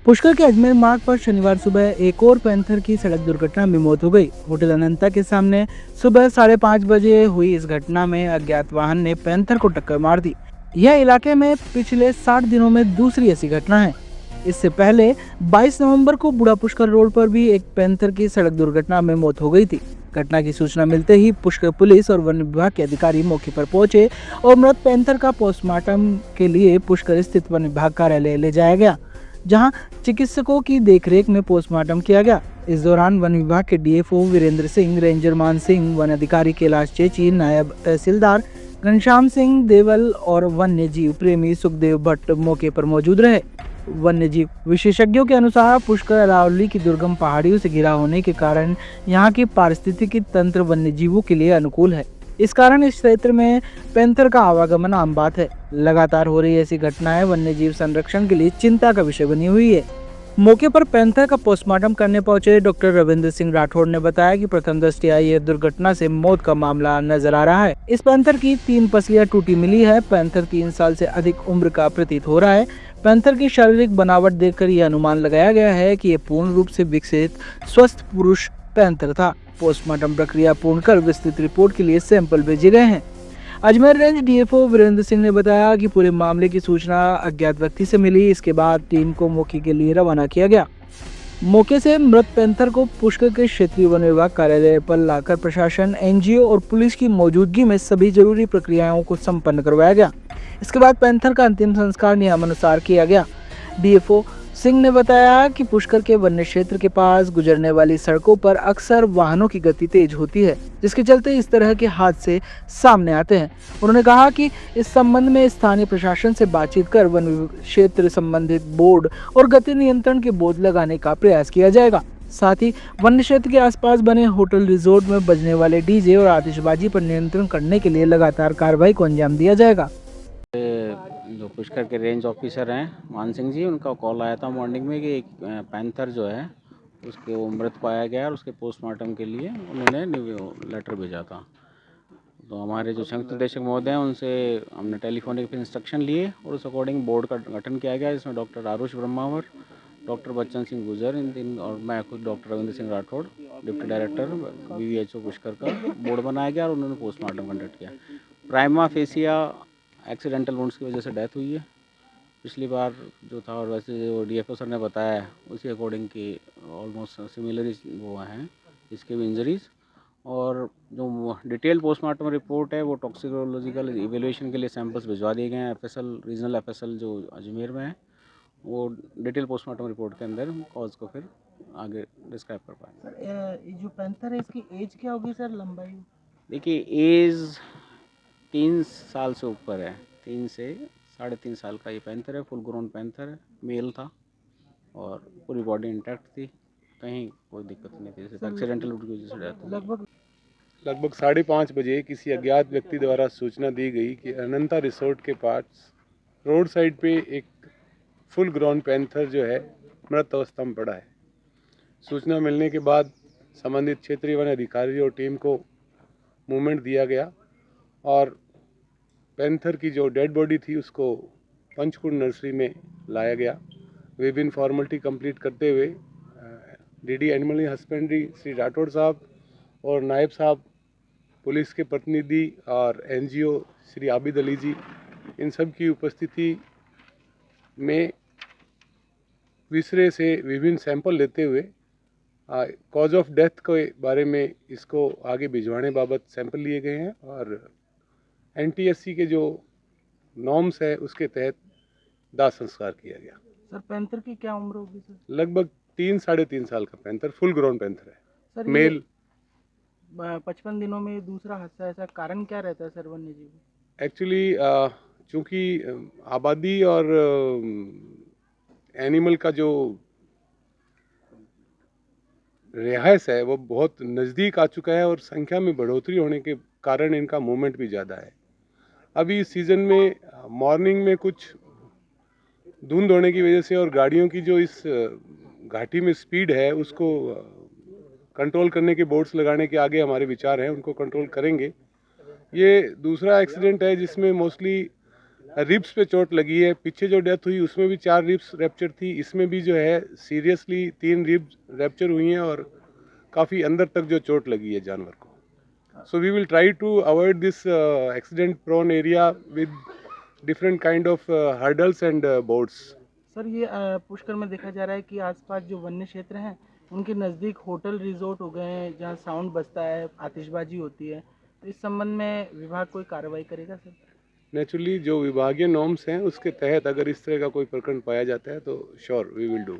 पुष्कर के अजमेर मार्ग पर शनिवार सुबह एक और पैंथर की सड़क दुर्घटना में मौत हो गई। होटल अनंता के सामने सुबह 5:30 बजे हुई इस घटना में अज्ञात वाहन ने पैंथर को टक्कर मार दी। यह इलाके में पिछले 60 दिनों में दूसरी ऐसी घटना है। इससे पहले 22 नवंबर को बूढ़ा पुष्कर रोड पर भी एक पैंथर की सड़क दुर्घटना में मौत हो गई थी। घटना की सूचना मिलते ही पुष्कर पुलिस और वन विभाग के अधिकारी मौके पर पहुंचे और मृत पैंथर का पोस्टमार्टम के लिए पुष्कर स्थित वन विभाग कार्यालय ले जाया गया, जहां चिकित्सकों की देखरेख में पोस्टमार्टम किया गया। इस दौरान वन विभाग के डीएफओ वीरेंद्र सिंह, रेंजर मान सिंह, वन अधिकारी कैलाश चेची, नायब तहसीलदार घनश्याम सिंह देवल और वन्य जीव प्रेमी सुखदेव भट्ट मौके पर मौजूद रहे। वन्य जीव विशेषज्ञों के अनुसार पुष्कर अरावली की दुर्गम पहाड़ियों से घिरा होने के कारण यहाँ की पारिस्थितिकी तंत्र वन्य जीवों के लिए अनुकूल है। इस कारण इस क्षेत्र में पैंथर का आवागमन आम बात है। लगातार हो रही ऐसी घटनाएं वन्य जीव संरक्षण के लिए चिंता का विषय बनी हुई है। मौके पर पैंथर का पोस्टमार्टम करने पहुंचे डॉक्टर रविंद्र सिंह राठौड़ ने बताया कि प्रथम दृष्टया यह दुर्घटना से मौत का मामला नजर आ रहा है। इस पैंथर की 3 पसलियां टूटी मिली है। पैंथर 3 साल से अधिक उम्र का प्रतीत हो रहा है। पैंथर की शारीरिक बनावट देखकर यह अनुमान लगाया गया है कि यह पूर्ण रूप से विकसित स्वस्थ पुरुष पैंथर था। पोस्टमार्टम प्रक्रिया पूर्ण कर विस्तृत रिपोर्ट के लिए सैंपल भेजे गए हैं। अजमेर रेंज डीएफओ वीरेंद्र सिंह ने बताया कि पूरे मामले की सूचना अज्ञात व्यक्ति से मिली। इसके बाद टीम को मौके के लिए रवाना किया गया। मौके से मृत पैंथर को पुष्कर के क्षेत्रीय वन विभाग कार्यालय पर लाकर प्रशासन, एनजीओ और पुलिस की मौजूदगी में सभी जरूरी प्रक्रियाओं को संपन्न करवाया गया। इसके बाद पैंथर का अंतिम संस्कार नियमानुसार किया गया। डीएफओ सिंह ने बताया कि पुष्कर के वन्य क्षेत्र के पास गुजरने वाली सड़कों पर अक्सर वाहनों की गति तेज होती है, जिसके चलते इस तरह के हादसे सामने आते हैं। उन्होंने कहा कि इस संबंध में स्थानीय प्रशासन से बातचीत कर वन क्षेत्र संबंधित बोर्ड और गति नियंत्रण के बोर्ड लगाने का प्रयास किया जाएगा। साथ ही वन्य क्षेत्र के आसपास बने होटल रिजोर्ट में बजने वाले डीजे और आतिशबाजी पर नियंत्रण करने के लिए लगातार कार्रवाई को अंजाम दिया जाएगा। जो पुष्कर के रेंज ऑफिसर हैं मान सिंह जी, उनका कॉल आया था मॉर्निंग में कि एक पैंथर जो है उसके वो मृत पाया गया और उसके पोस्टमार्टम के लिए उन्होंने लेटर भेजा था। तो हमारे जो संयुक्त निदेशक महोदय हैं उनसे हमने टेलीफोनिक इंस्ट्रक्शन लिए और उस अकॉर्डिंग बोर्ड का गठन किया गया, जिसमें डॉक्टर आरुष ब्रह्मावर, डॉक्टर बच्चन सिंह गुजर, इन तीन और मैं खुद doctor Ravindra Singh Rathore, deputy director BVHO Pushkar का बोर्ड बनाया गया और उन्होंने पोस्टमार्टम कंडक्ट किया। प्राइमा फेसिया एक्सीडेंटल वुंड्स की वजह से डेथ हुई है पिछली बार जो था, और वैसे जो डीएफओ सर ने बताया उसी अकॉर्डिंग की ऑलमोस्ट सिमिलर वो हैं इसके भी इंजरीज़। और जो डिटेल पोस्टमार्टम रिपोर्ट है वो टॉक्सिकोलॉजिकल इवेल्युएशन के लिए सैंपल्स भिजवा दिए गए हैं FSL रीजनल FSL जो अजमेर में है। वो डिटेल पोस्टमार्टम रिपोर्ट के अंदर कॉज को फिर आगे डिस्क्राइब कर पाएंगे। सर, ये जो पैंथर है इसकी एज क्या होगी सर, लंबाई? देखिए एज 3 साल से ऊपर है, 3 से 3.5 साल का ये पैंथर है, फुल ग्रोन पैंथर है, मेल था और पूरी बॉडी इंटैक्ट थी, कहीं कोई दिक्कत नहीं थी। सिर्फ एक्सीडेंटल की वजह से डेथ हुई। लगभग 5:30 बजे किसी अज्ञात व्यक्ति द्वारा सूचना दी गई कि अनंता रिसोर्ट के पास रोड साइड पे एक फुल ग्रोन पैंथर जो है मृत अवस्था में पड़ा है। सूचना मिलने के बाद संबंधित क्षेत्रीय वन अधिकारी और टीम को मूवमेंट दिया गया और पैंथर की जो डेड बॉडी थी उसको पंचकुंड नर्सरी में लाया गया। विभिन्न फॉर्मेलिटी कंप्लीट करते हुए DD animal husbandry Shri Rathore साहब और नायब साहब, पुलिस के प्रतिनिधि और एनजीओ श्री आबिद अली जी, इन सब की उपस्थिति में विसरे से विभिन्न सैंपल लेते हुए कॉज ऑफ डेथ के बारे में इसको आगे भिजवाने बाबत सैंपल लिए गए हैं और NTSC के जो नॉर्म्स है उसके तहत दाह संस्कार किया गया। सर, पैंथर की क्या उम्र होगी सर? लगभग 3-3.5 साल का पैंथर, फुल ग्रोन पैंथर है सर, मेल। 55 दिनों में दूसरा हादसा, ऐसा कारण क्या रहता है सर वन्य जीव? एक्चुअली चूँकि आबादी और एनिमल का जो रिहायश है वो बहुत नज़दीक आ चुका है और संख्या में बढ़ोतरी होने के कारण इनका मूवमेंट भी ज़्यादा है। अभी इस सीज़न में मॉर्निंग में कुछ धुंध होने की वजह से और गाड़ियों की जो इस घाटी में स्पीड है उसको कंट्रोल करने के बोर्ड्स लगाने के आगे हमारे विचार हैं, उनको कंट्रोल करेंगे। ये दूसरा एक्सीडेंट है जिसमें मोस्टली रिब्स पे चोट लगी है। पीछे जो डेथ हुई उसमें भी 4 रिब्स रैप्चर थी, इसमें भी जो है सीरियसली 3 रिब्स रैप्चर हुई हैं और काफ़ी अंदर तक जो चोट लगी है जानवर को। So we will try to avoid this accident prone area with different kind of hurdles and boards. Sir ये पुष्कर में देखा जा रहा है कि आसपास जो वन्य क्षेत्र हैं उनके नज़दीक होटल रिजॉर्ट हो गए हैं जहां साउंड बजता है, आतिशबाजी होती है, तो इस संबंध में विभाग कोई कार्रवाई करेगा सर? नेचुरली जो विभागीय नॉर्म्स हैं उसके तहत अगर इस तरह का कोई प्रकरण पाया जाता है तो श्योर वी विल डू।